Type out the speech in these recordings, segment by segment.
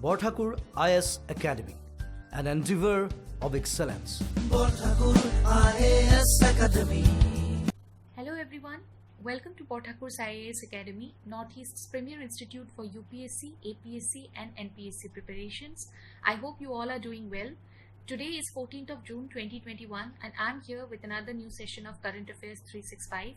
Borthakur IAS Academy, an endeavor of excellence. Borthakur IAS Academy. Hello everyone, welcome to Borthakur's IAS Academy, Northeast's premier institute for UPSC, APSC and NPSC preparations. I hope you all are doing well. Today is 14th of June 2021 and I'm here with another new session of Current Affairs 365,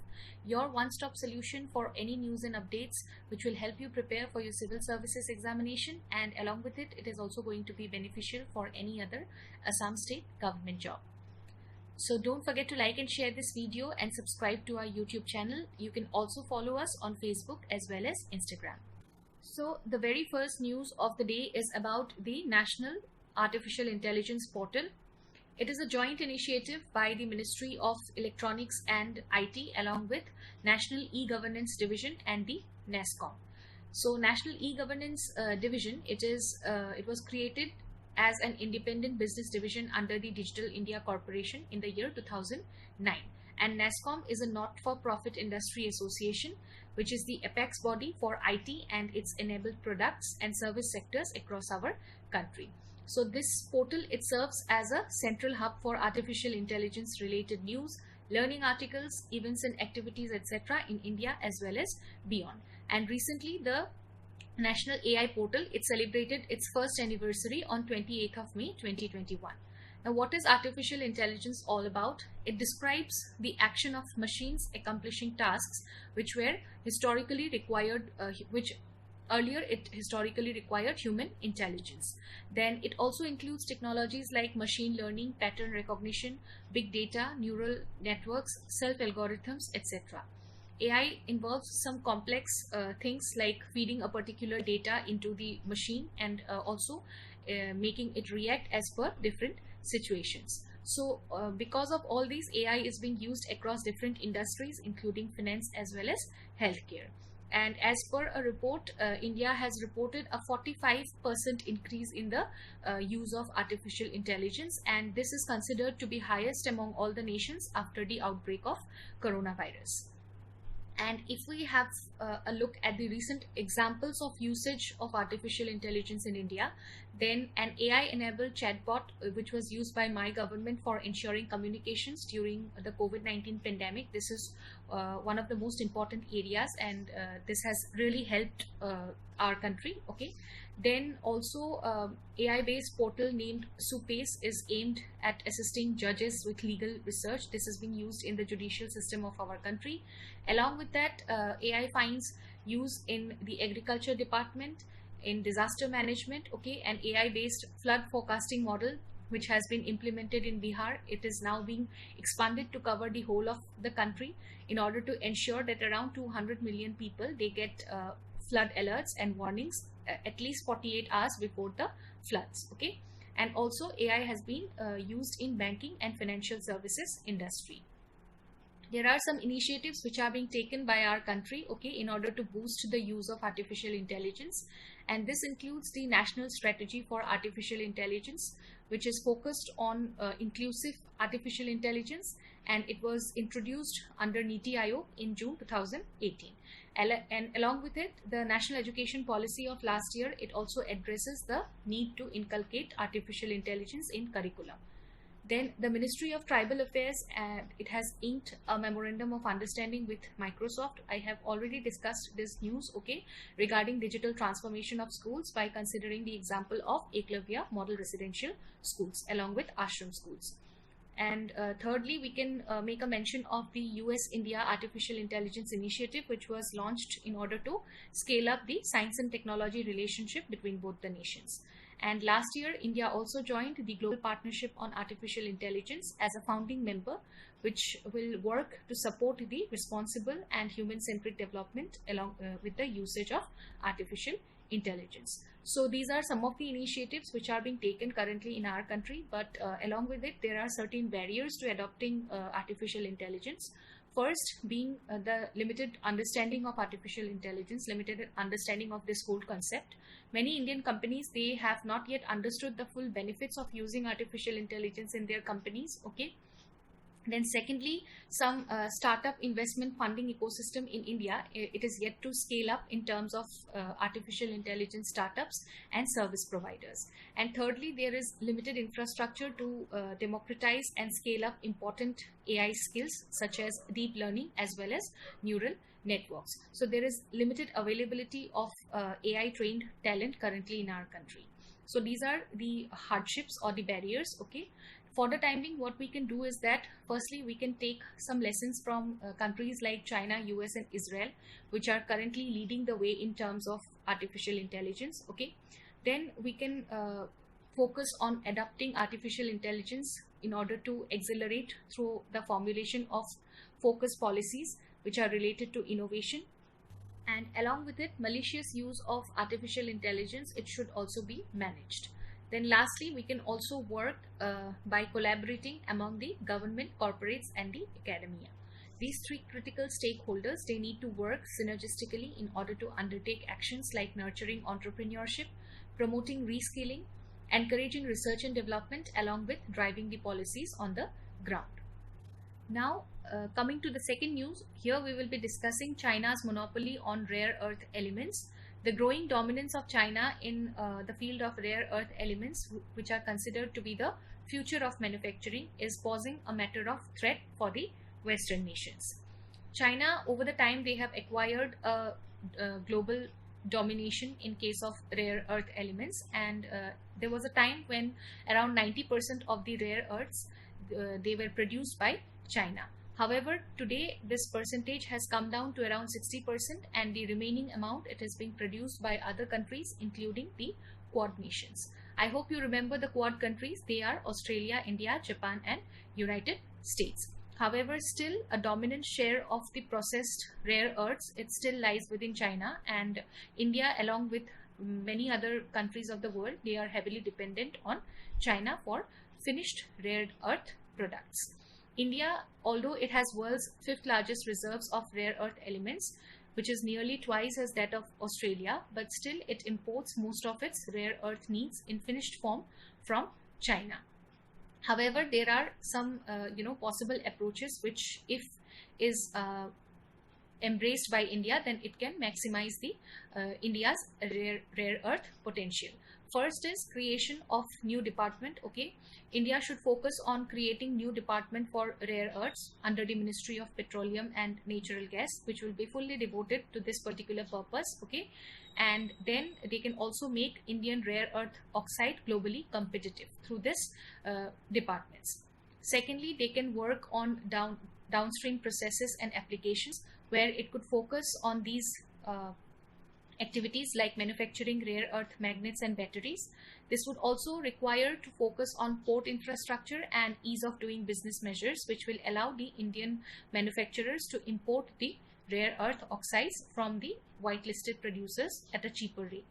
your one-stop solution for any news and updates which will help you prepare for your civil services examination, and along with it, it is also going to be beneficial for any other Assam state government job. So don't forget to like and share this video and subscribe to our YouTube channel. You can also follow us on Facebook as well as Instagram. So the very first news of the day is about the National Artificial Intelligence Portal. It is a joint initiative by the Ministry of Electronics and IT along with National E-Governance Division and the NASSCOM. So National E-Governance Division, it was created as an independent business division under the Digital India Corporation in the year 2009. And NASSCOM is a not-for-profit industry association which is the apex body for IT and its enabled products and service sectors across our country. So this portal, it serves as a central hub for artificial intelligence related news, learning articles, events and activities, etc. in India as well as beyond. And recently the National AI Portal, it celebrated its first anniversary on 28th of May 2021. Now, what is artificial intelligence all about? It describes the action of machines accomplishing tasks which were historically required, Earlier, it historically required human intelligence. Then it also includes technologies like machine learning, pattern recognition, big data, neural networks, self-algorithms, etc. AI involves some complex things like feeding a particular data into the machine and also making it react as per different situations. So because of all these, AI is being used across different industries including finance as well as healthcare. And as per a report, India has reported a 45% increase in the use of artificial intelligence, and this is considered to be highest among all the nations after the outbreak of coronavirus. And if we have a look at the recent examples of usage of artificial intelligence in India, then an AI-enabled chatbot which was used by my government for ensuring communications during the COVID-19 pandemic. This is one of the most important areas, and this has really helped our country. Okay. Then also AI-based portal named 𝐎𝐫𝐠 is aimed at assisting judges with legal research. This is being used in the judicial system of our country. Along with that, AI finds use in the agriculture department, in disaster management, okay, and AI-based flood forecasting model which has been implemented in Bihar. It is now being expanded to cover the whole of the country in order to ensure that around 200 million people, they get flood alerts and warnings at least 48 hours before the floods. Okay, and also AI has been used in banking and financial services industry. There are some initiatives which are being taken by our country, okay, in order to boost the use of artificial intelligence, and this includes the National Strategy for Artificial Intelligence, which is focused on inclusive artificial intelligence, and it was introduced under NITI Aayog in June 2018. And along with it, the National Education Policy of last year, it also addresses the need to inculcate artificial intelligence in curriculum. Then the Ministry of Tribal Affairs, it has inked a memorandum of understanding with Microsoft. I have already discussed this news, okay, regarding digital transformation of schools by considering the example of 𝐴𝐾LAVIA model residential schools along with ashram schools. And thirdly, we can make a mention of the US-India Artificial Intelligence Initiative, which was launched in order to scale up the science and technology relationship between both the nations. And last year, India also joined the Global Partnership on Artificial Intelligence as a founding member, which will work to support the responsible and human-centric development along with the usage of artificial intelligence. So these are some of the initiatives which are being taken currently in our country, but along with it, there are certain barriers to adopting artificial intelligence. First being the limited understanding of artificial intelligence, limited understanding of this whole concept. Many Indian companies, they have not yet understood the full benefits of using artificial intelligence in their companies, okay. Then secondly, some startup investment funding ecosystem in India, it is yet to scale up in terms of artificial intelligence startups and service providers. And thirdly, there is limited infrastructure to democratize and scale up important AI skills such as deep learning as well as neural networks. So there is limited availability of AI trained talent currently in our country. So these are the hardships or the barriers, okay. For the time being, what we can do is that firstly we can take some lessons from countries like China, US and Israel, which are currently leading the way in terms of artificial intelligence, okay. Then we can focus on adapting artificial intelligence in order to accelerate through the formulation of focus policies which are related to innovation. And along with it, malicious use of artificial intelligence, it should also be managed. Then lastly, we can also work by collaborating among the government, corporates and the academia. These three critical stakeholders, they need to work synergistically in order to undertake actions like nurturing entrepreneurship, promoting reskilling, encouraging research and development, along with driving the policies on the ground. Now, coming to the second news, here we will be discussing China's monopoly on rare earth elements. The growing dominance of China in the field of rare earth elements, which are considered to be the future of manufacturing, is posing a matter of threat for the Western nations. China, over the time, they have acquired a global domination in case of rare earth elements, and there was a time when around 90% of the rare earths they were produced by China. However, today this percentage has come down to around 60%, and the remaining amount, it is being produced by other countries, including the Quad nations. I hope you remember the Quad countries. They are Australia, India, Japan and United States. However, still a dominant share of the processed rare earths, it still lies within China, and India, along with many other countries of the world, they are heavily dependent on China for finished rare earth products. India, although it has world's 5th largest reserves of rare earth elements, which is nearly twice as that of Australia, but still it imports most of its rare earth needs in finished form from China. However, there are some possible approaches which, if is embraced by India, then it can maximize the India's rare earth potential. First is creation of new department, okay. India should focus on creating new department for rare earths under the Ministry of Petroleum and Natural Gas, which will be fully devoted to this particular purpose, okay. And then they can also make Indian rare earth oxide globally competitive through this departments. Secondly, they can work on downstream processes and applications where it could focus on these activities like manufacturing rare earth magnets and batteries. This would also require to focus on port infrastructure and ease of doing business measures, which will allow the Indian manufacturers to import the rare earth oxides from the whitelisted producers at a cheaper rate.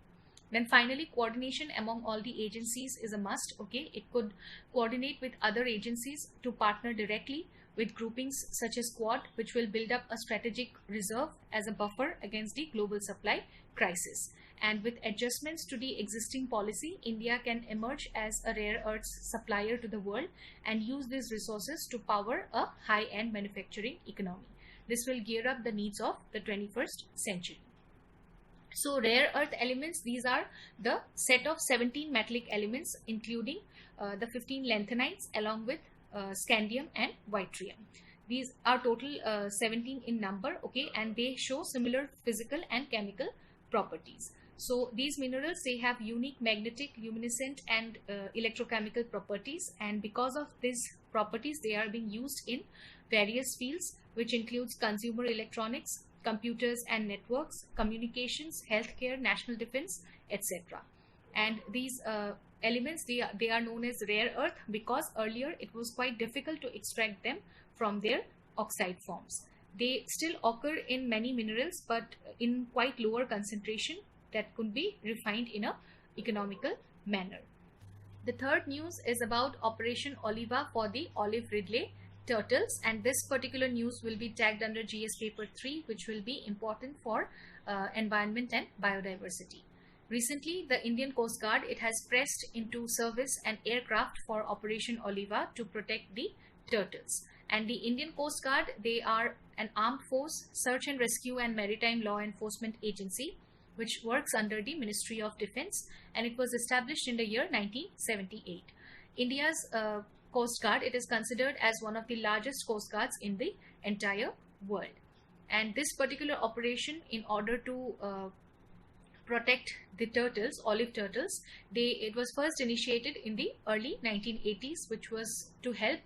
Then finally, coordination among all the agencies is a must, okay. It could coordinate with other agencies to partner directly with groupings such as Quad, which will build up a strategic reserve as a buffer against the global supply crisis. And with adjustments to the existing policy, India can emerge as a rare earths supplier to the world and use these resources to power a high-end manufacturing economy. This will gear up the needs of the 21st century. So rare earth elements, these are the set of 17 metallic elements, including the 15 lanthanides along with scandium and yttrium. These are total 17 in number, okay, and they show similar physical and chemical properties. So these minerals, they have unique magnetic, luminescent and electrochemical properties, and because of these properties, they are being used in various fields, which includes consumer electronics, computers and networks, communications, healthcare, national defense, etc. And these elements, they are known as rare earth because earlier it was quite difficult to extract them from their oxide forms. They still occur in many minerals, but in quite lower concentration that could be refined in a economical manner. The third news is about Operation Oliva for the olive Ridley turtles, and this particular news will be tagged under GS paper 3, which will be important for environment and biodiversity. Recently, the Indian Coast Guard, it has pressed into service an aircraft for Operation Oliva to protect the turtles. And the Indian Coast Guard, they are an armed force, search and rescue and maritime law enforcement agency which works under the Ministry of Defense, and it was established in the year 1978. India's Coast Guard, it is considered as one of the largest coast guards in the entire world. And this particular operation, in order to protect the turtles, olive turtles, it was first initiated in the early 1980s, which was to help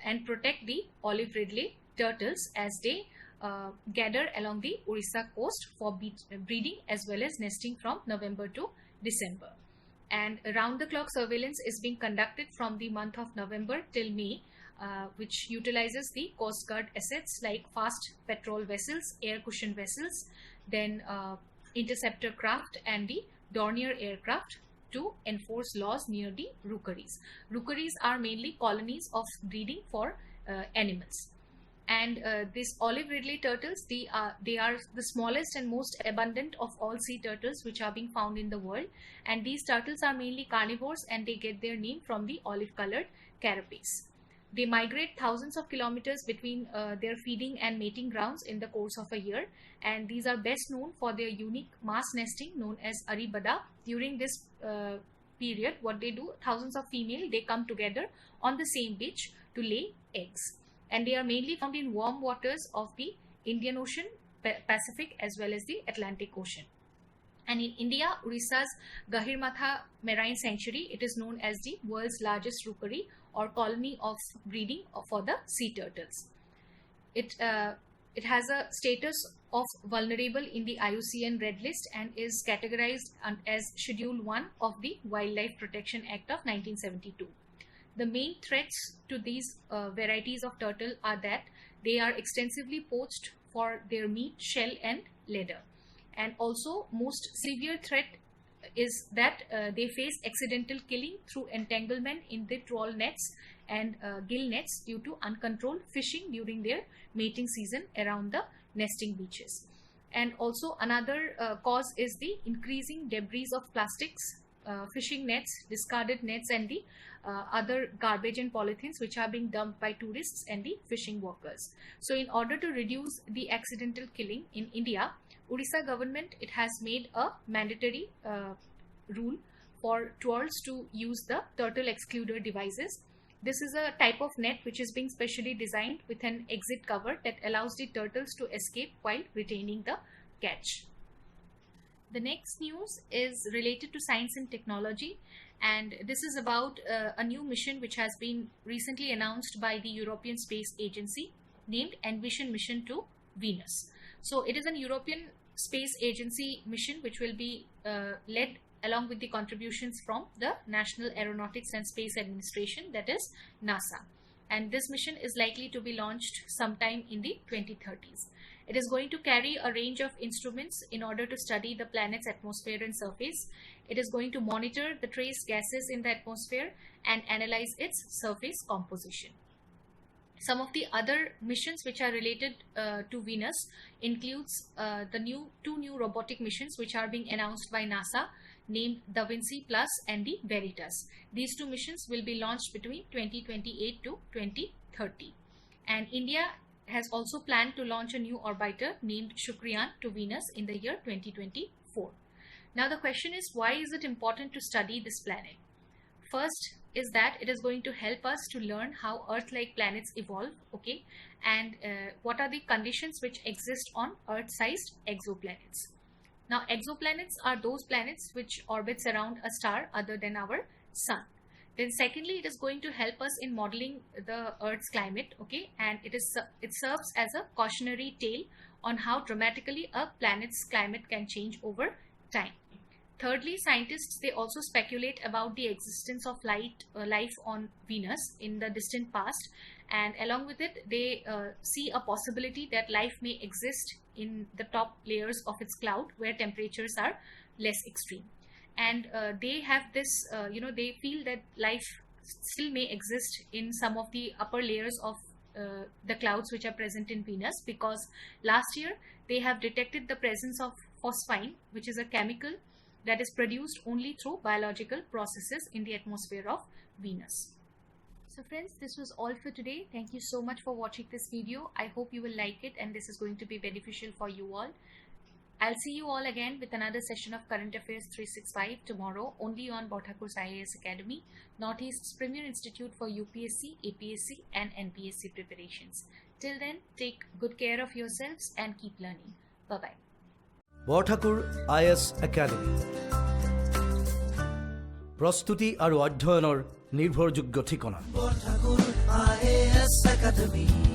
and protect the olive Ridley turtles as they gather along the Orissa coast for breeding as well as nesting from November to December. And round-the-clock surveillance is being conducted from the month of November till May, which utilizes the Coast Guard assets like fast patrol vessels, air cushion vessels, then interceptor craft and the Dornier aircraft to enforce laws near the rookeries. Rookeries are mainly colonies of breeding for animals. And these olive Ridley turtles, they are the smallest and most abundant of all sea turtles which are being found in the world. And these turtles are mainly carnivores, and they get their name from the olive colored carapace. They migrate thousands of kilometers between their feeding and mating grounds in the course of a year, and these are best known for their unique mass nesting known as aribada. During this period, what they do, thousands of female, they come together on the same beach to lay eggs, and they are mainly found in warm waters of the Indian Ocean, Pacific as well as the Atlantic Ocean. And in India, Odisha's Gahirmatha Marine Sanctuary, it is known as the world's largest rookery or colony of breeding for the sea turtles. It has a status of vulnerable in the IUCN Red List and is categorized as Schedule 1 of the Wildlife Protection Act of 1972. The main threats to these varieties of turtle are that they are extensively poached for their meat, shell and leather. And also, most severe threat is that they face accidental killing through entanglement in the trawl nets and gill nets due to uncontrolled fishing during their mating season around the nesting beaches. And also another cause is the increasing debris of plastics, fishing nets, discarded nets and the other garbage and polythenes which are being dumped by tourists and the fishing workers. So in order to reduce the accidental killing in India, Odisha government, it has made a mandatory rule for trawls to use the turtle excluder devices. This is a type of net which is being specially designed with an exit cover that allows the turtles to escape while retaining the catch. The next news is related to science and technology, and this is about a new mission which has been recently announced by the European Space Agency named Envision Mission to Venus. So it is an European Space Agency mission which will be led along with the contributions from the National Aeronautics and Space Administration, that is NASA. And this mission is likely to be launched sometime in the 2030s. It is going to carry a range of instruments in order to study the planet's atmosphere and surface. It is going to monitor the trace gases in the atmosphere and analyze its surface composition. Some of the other missions which are related to Venus includes the two new robotic missions which are being announced by NASA, named Da Vinci Plus and the Veritas. These two missions will be launched between 2028 to 2030. And India has also planned to launch a new orbiter named Shukriyan to Venus in the year 2024. Now the question is, why is it important to study this planet? First is that it is going to help us to learn how Earth-like planets evolve, okay, and what are the conditions which exist on Earth-sized exoplanets. Now, exoplanets are those planets which orbits around a star other than our sun. Then secondly, it is going to help us in modeling the Earth's climate, okay, and it serves as a cautionary tale on how dramatically a planet's climate can change over time. Thirdly, scientists, they also speculate about the existence of life on Venus in the distant past, and along with it, they see a possibility that life may exist in the top layers of its cloud where temperatures are less extreme. And they have this, they feel that life still may exist in some of the upper layers of the clouds which are present in Venus, because last year they have detected the presence of phosphine, which is a chemical that is produced only through biological processes in the atmosphere of Venus. So friends, this was all for today. Thank you so much for watching this video. I hope you will like it and this is going to be beneficial for you all. I'll see you all again with another session of Current Affairs 365 tomorrow only on Borthakur's IAS Academy, Northeast's premier institute for UPSC, APSC and NPSC preparations. Till then, take good care of yourselves and keep learning. Bye-bye. Borthakur IAS Academy প্ৰস্তুতি আৰু অধ্যয়নৰ নিৰ্ভৰযোগ্য ঠিকনা Borthakur IAS Academy.